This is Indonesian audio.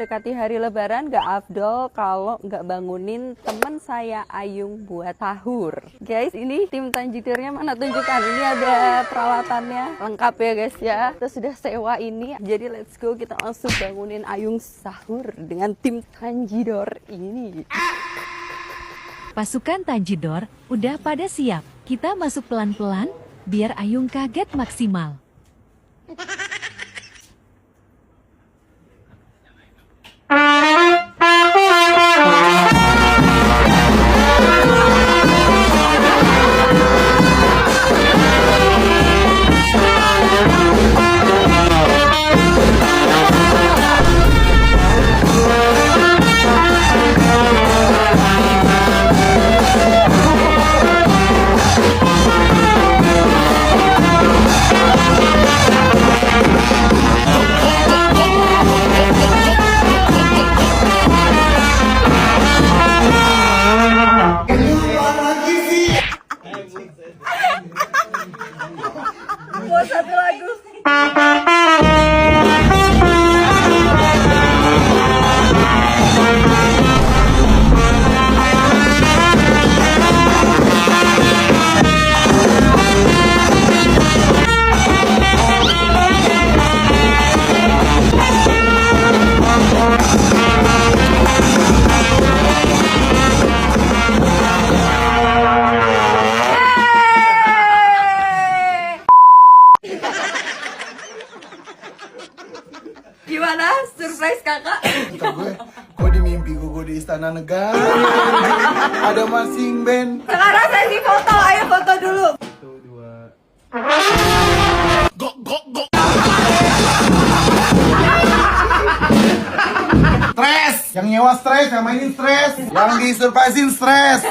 mendekati hari lebaran gak afdol kalau gak bangunin temen saya Ayung buat sahur. Guys, ini tim Tanjidornya mana, tunjukkan. Ini ada peralatannya lengkap ya guys ya. Kita sudah sewa ini. Jadi let's go, kita langsung bangunin Ayung sahur dengan tim Tanjidor ini. Pasukan Tanjidor udah pada siap. Kita masuk pelan-pelan biar Ayung kaget maksimal. Buat satu lagu. Gimana? Surprise kakak? Gue di mimpi gue di Istana Negara. Ada marching band. Sekarang sesi foto, ayo foto dulu. 1, 2. Stres, yang nyewa stres, yang mainin stres, yang disurprisein stres.